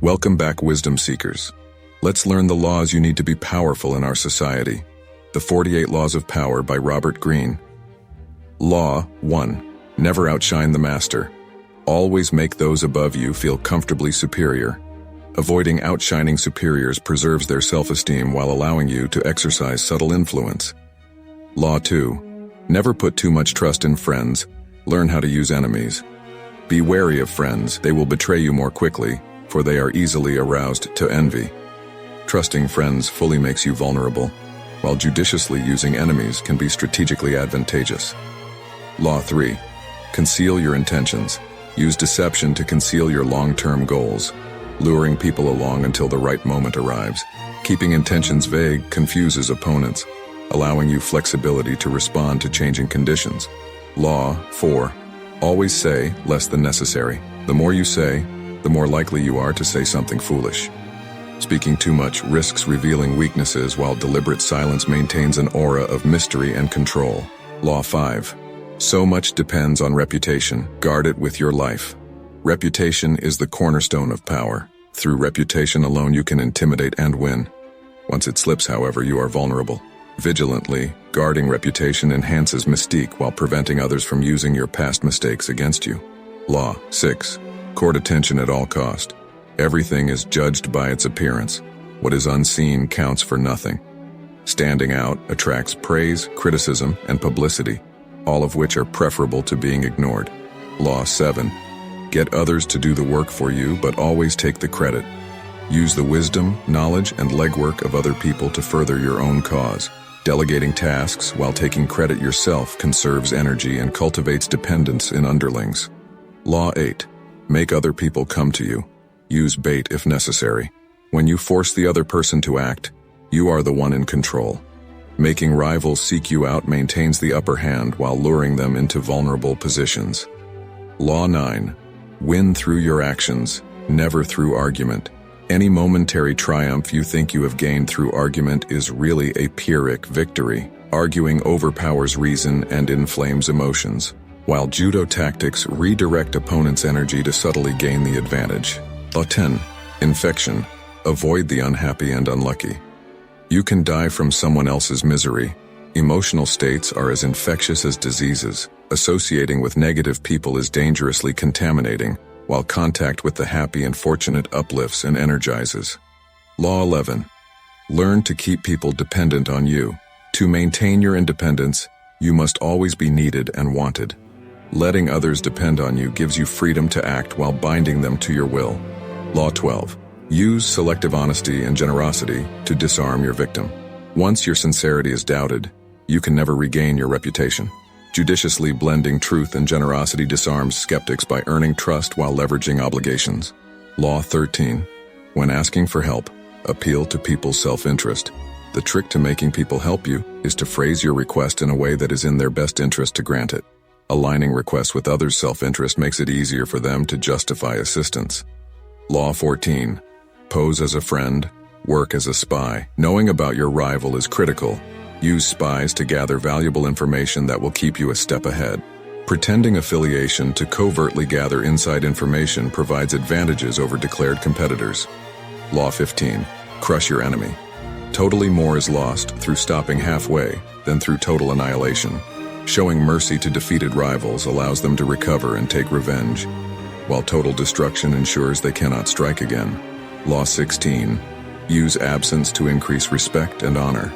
Welcome back, wisdom seekers. Let's learn the laws you need to be powerful in our society. The 48 Laws of Power by Robert Greene. Law 1. Never outshine the master. Always make those above you feel comfortably superior. Avoiding outshining superiors preserves their self-esteem while allowing you to exercise subtle influence. Law 2. Never put too much trust in friends. Learn how to use enemies. Be wary of friends. They will betray you more quickly, for they are easily aroused to envy. Trusting friends fully makes you vulnerable, while judiciously using enemies can be strategically advantageous. Law 3. Conceal your intentions. Use deception to conceal your long-term goals, luring people along until the right moment arrives. Keeping intentions vague confuses opponents, allowing you flexibility to respond to changing conditions. Law 4. Always say less than necessary. The more you say, the more likely you are to say something foolish. Speaking too much risks revealing weaknesses, while deliberate silence maintains an aura of mystery and control. Law 5. So much depends on reputation. Guard it with your life. Reputation is the cornerstone of power. Through reputation alone you can intimidate and win. Once it slips, however, you are vulnerable. Vigilantly guarding reputation enhances mystique while preventing others from using your past mistakes against you. Law 6. Court attention at all cost. Everything is judged by its appearance. What is unseen counts for nothing. Standing out attracts praise, criticism, and publicity, all of which are preferable to being ignored. Law 7. Get others to do the work for you, but always take the credit. Use the wisdom, knowledge, and legwork of other people to further your own cause. Delegating tasks while taking credit yourself conserves energy and cultivates dependence in underlings. Law 8. Make other people come to you. Use bait if necessary. When you force the other person to act, you are the one in control. Making rivals seek you out maintains the upper hand while luring them into vulnerable positions. Law 9. Win through your actions, never through argument. Any momentary triumph you think you have gained through argument is really a Pyrrhic victory. Arguing overpowers reason and inflames emotions, while judo tactics redirect opponents' energy to subtly gain the advantage. Law 10. Infection. Avoid the unhappy and unlucky. You can die from someone else's misery. Emotional states are as infectious as diseases. Associating with negative people is dangerously contaminating, while contact with the happy and fortunate uplifts and energizes. Law 11. Learn to keep people dependent on you. To maintain your independence, you must always be needed and wanted. Letting others depend on you gives you freedom to act while binding them to your will. Law 12. Use selective honesty and generosity to disarm your victim. Once your sincerity is doubted, you can never regain your reputation. Judiciously blending truth and generosity disarms skeptics by earning trust while leveraging obligations. Law 13. When asking for help, appeal to people's self-interest. The trick to making people help you is to phrase your request in a way that is in their best interest to grant it. Aligning requests with others' self-interest makes it easier for them to justify assistance. Law 14. Pose as a friend, work as a spy. Knowing about your rival is critical. Use spies to gather valuable information that will keep you a step ahead. Pretending affiliation to covertly gather inside information provides advantages over declared competitors. Law 15. Crush your enemy. Totally more is lost through stopping halfway than through total annihilation. Showing mercy to defeated rivals allows them to recover and take revenge, while total destruction ensures they cannot strike again. Law 16. Use absence to increase respect and honor.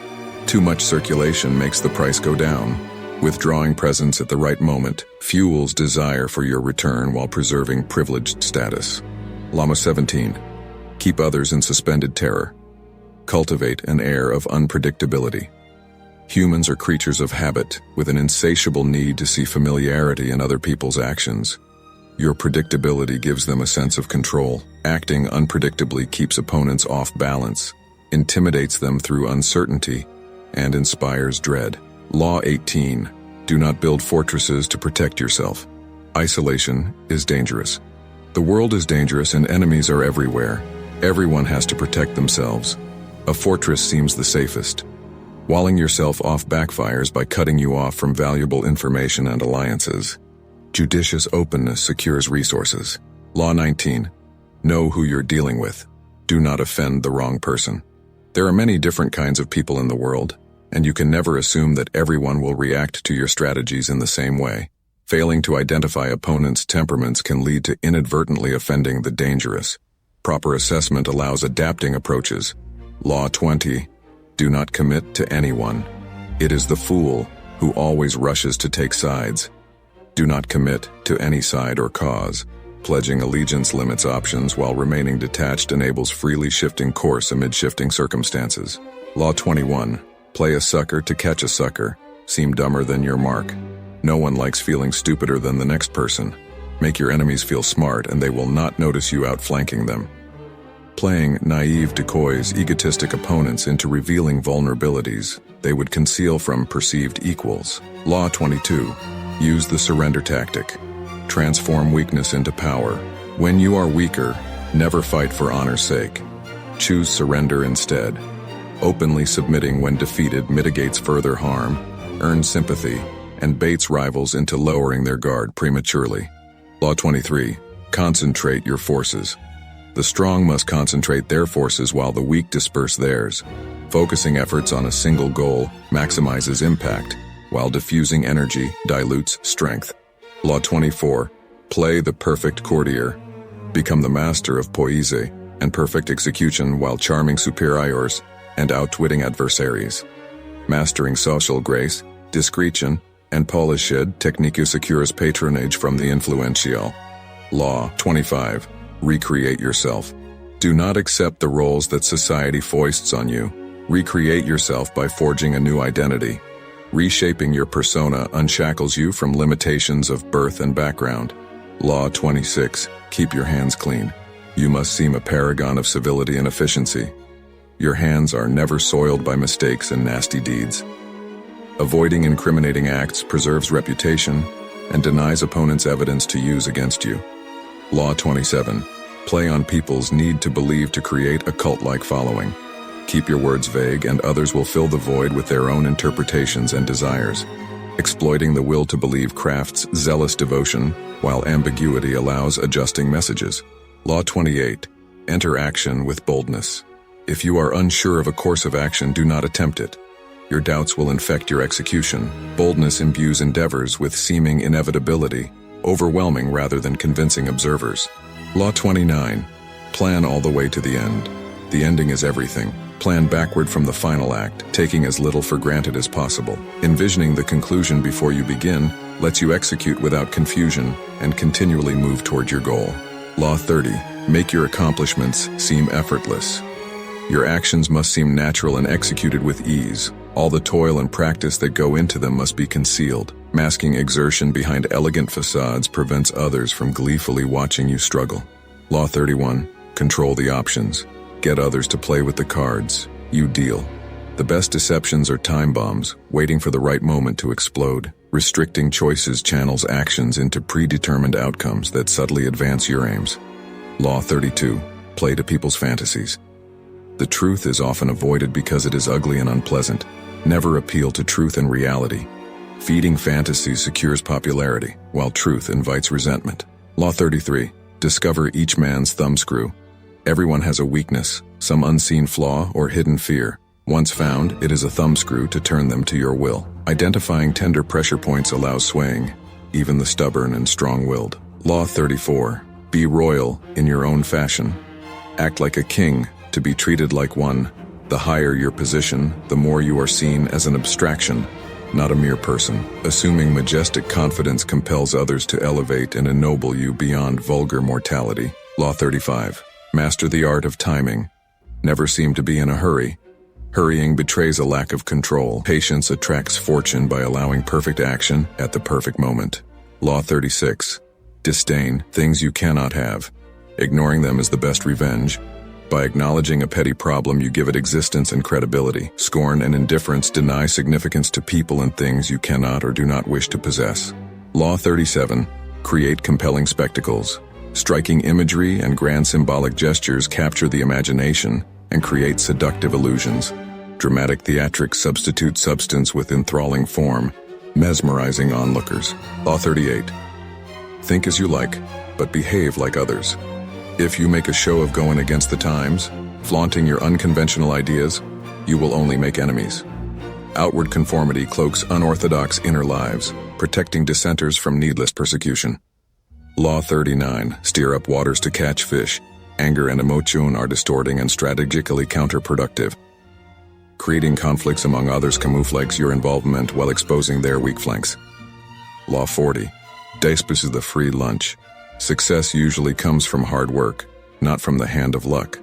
Too much circulation makes the price go down. Withdrawing presence at the right moment fuels desire for your return while preserving privileged status. Law 17. Keep others in suspended terror. Cultivate an air of unpredictability. Humans are creatures of habit, with an insatiable need to see familiarity in other people's actions. Your predictability gives them a sense of control. Acting unpredictably keeps opponents off balance, intimidates them through uncertainty, and inspires dread. Law 18. Do not build fortresses to protect yourself. Isolation is dangerous. The world is dangerous and enemies are everywhere. Everyone has to protect themselves. A fortress seems the safest. Walling yourself off backfires by cutting you off from valuable information and alliances. Judicious openness secures resources. Law 19. Know who you're dealing with. Do not offend the wrong person. There are many different kinds of people in the world, and you can never assume that everyone will react to your strategies in the same way. Failing to identify opponents' temperaments can lead to inadvertently offending the dangerous. Proper assessment allows adapting approaches. Law 20. Do not commit to anyone. It is the fool who always rushes to take sides. Do not commit to any side or cause. Pledging allegiance limits options while remaining detached enables freely shifting course amid shifting circumstances. Law 21. Play a sucker to catch a sucker. Seem dumber than your mark. No one likes feeling stupider than the next person. Make your enemies feel smart and they will not notice you outflanking them. Playing naive decoys egotistic opponents into revealing vulnerabilities they would conceal from perceived equals. Law 22. Use the surrender tactic. Transform weakness into power. When you are weaker, never fight for honor's sake. Choose surrender instead. Openly submitting when defeated mitigates further harm, earns sympathy, and baits rivals into lowering their guard prematurely. Law 23. Concentrate your forces. The strong must concentrate their forces while the weak disperse theirs. Focusing efforts on a single goal maximizes impact, while diffusing energy dilutes strength. Law 24. Play the perfect courtier. Become the master of poise and perfect execution while charming superiors and outwitting adversaries. Mastering social grace, discretion, and polished technique secures patronage from the influential. Law 25. Recreate yourself. Do not accept the roles that society foists on you. Recreate yourself by forging a new identity. Reshaping your persona unshackles you from limitations of birth and background. Law 26. Keep your hands clean. You must seem a paragon of civility and efficiency. Your hands are never soiled by mistakes and nasty deeds. Avoiding incriminating acts preserves reputation and denies opponents evidence to use against you. Law 27. Play on people's need to believe to create a cult-like following. Keep your words vague and others will fill the void with their own interpretations and desires. Exploiting the will to believe crafts zealous devotion, while ambiguity allows adjusting messages. Law 28. Enter action with boldness. If you are unsure of a course of action, do not attempt it. Your doubts will infect your execution. Boldness imbues endeavors with seeming inevitability, overwhelming rather than convincing observers. Law 29. Plan all the way to the end. The ending is everything. Plan backward from the final act, taking as little for granted as possible. Envisioning the conclusion before you begin lets you execute without confusion and continually move toward your goal. Law 30. Make your accomplishments seem effortless. Your actions must seem natural and executed with ease. All the toil and practice that go into them must be concealed. Masking exertion behind elegant facades prevents others from gleefully watching you struggle. Law 31. Control the options. Get others to play with the cards. You deal. The best deceptions are time bombs, waiting for the right moment to explode. Restricting choices channels actions into predetermined outcomes that subtly advance your aims. Law 32. Play to people's fantasies. The truth is often avoided because it is ugly and unpleasant. Never appeal to truth and reality. Feeding fantasies secures popularity, while truth invites resentment. Law 33. Discover each man's thumbscrew. Everyone has a weakness, some unseen flaw or hidden fear. Once found, it is a thumbscrew to turn them to your will. Identifying tender pressure points allows swaying, even the stubborn and strong-willed. Law 34. Be royal in your own fashion. Act like a king, to be treated like one. The higher your position, the more you are seen as an abstraction, not a mere person. Assuming majestic confidence compels others to elevate and ennoble you beyond vulgar mortality. Law 35. Master the art of timing. Never seem to be in a hurry. Hurrying betrays a lack of control. Patience attracts fortune by allowing perfect action at the perfect moment. Law 36. Disdain things you cannot have. Ignoring them is the best revenge. By acknowledging a petty problem, you give it existence and credibility. Scorn and indifference deny significance to people and things you cannot or do not wish to possess. Law 37. Create compelling spectacles. Striking imagery and grand symbolic gestures capture the imagination and create seductive illusions. Dramatic theatrics substitute substance with enthralling form, mesmerizing onlookers. Law 38. Think as you like, but behave like others. If you make a show of going against the times, flaunting your unconventional ideas, you will only make enemies. Outward conformity cloaks unorthodox inner lives, protecting dissenters from needless persecution. Law 39, stir up waters to catch fish. Anger and emotion are distorting and strategically counterproductive. Creating conflicts among others camouflages your involvement while exposing their weak flanks. Law 40, dispus is the free lunch. Success usually comes from hard work, not from the hand of luck.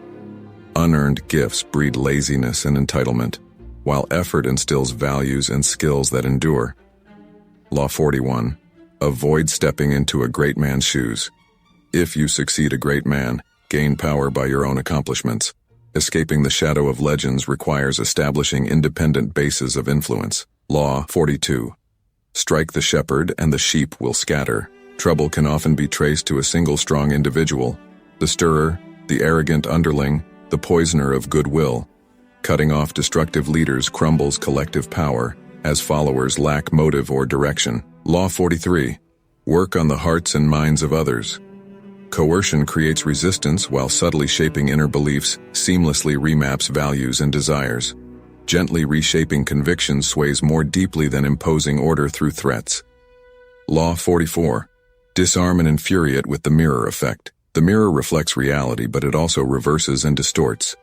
Unearned gifts breed laziness and entitlement, while effort instills values and skills that endure. Law 41, avoid stepping into a great man's shoes. If you succeed a great man, gain power by your own accomplishments. Escaping the shadow of legends requires establishing independent bases of influence. Law 42, strike the shepherd and the sheep will scatter. Trouble can often be traced to a single strong individual, the stirrer, the arrogant underling, the poisoner of goodwill. Cutting off destructive leaders crumbles collective power, as followers lack motive or direction. Law 43, work on the hearts and minds of others. Coercion creates resistance while subtly shaping inner beliefs, seamlessly remaps values and desires. Gently reshaping convictions sways more deeply than imposing order through threats. Law 44, disarm and infuriate with the mirror effect. The mirror reflects reality, but it also reverses and distorts.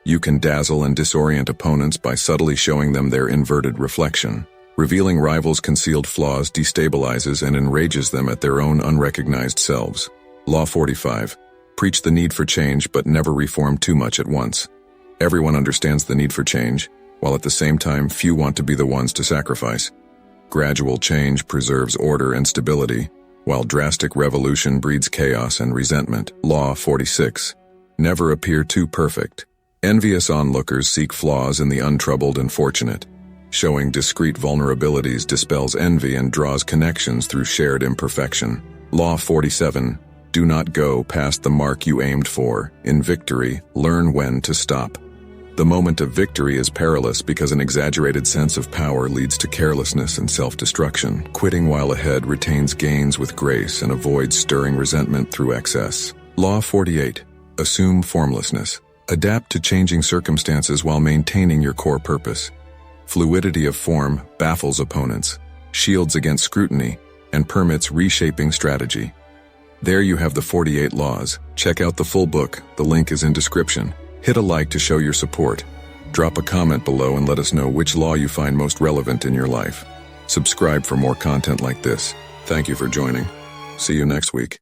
You can dazzle and disorient opponents by subtly showing them their inverted reflection. Revealing rivals' concealed flaws destabilizes and enrages them at their own unrecognized selves. Law 45, preach the need for change but never reform too much at once. Everyone understands the need for change, while at the same time few want to be the ones to sacrifice. Gradual change preserves order and stability, while drastic revolution breeds chaos and resentment. Law 46, never appear too perfect. Envious onlookers seek flaws in the untroubled and fortunate. Showing discreet vulnerabilities dispels envy and draws connections through shared imperfection. Law 47, do not go past the mark you aimed for. In victory, learn when to stop. The moment of victory is perilous because an exaggerated sense of power leads to carelessness and self-destruction. Quitting while ahead retains gains with grace and avoids stirring resentment through excess. Law 48, assume formlessness. Adapt to changing circumstances while maintaining your core purpose. Fluidity of form baffles opponents, shields against scrutiny, and permits reshaping strategy. There you have the 48 laws. Check out the full book, the link is in description. Hit a like to show your support. Drop a comment below and let us know which law you find most relevant in your life. Subscribe for more content like this. Thank you for joining. See you next week.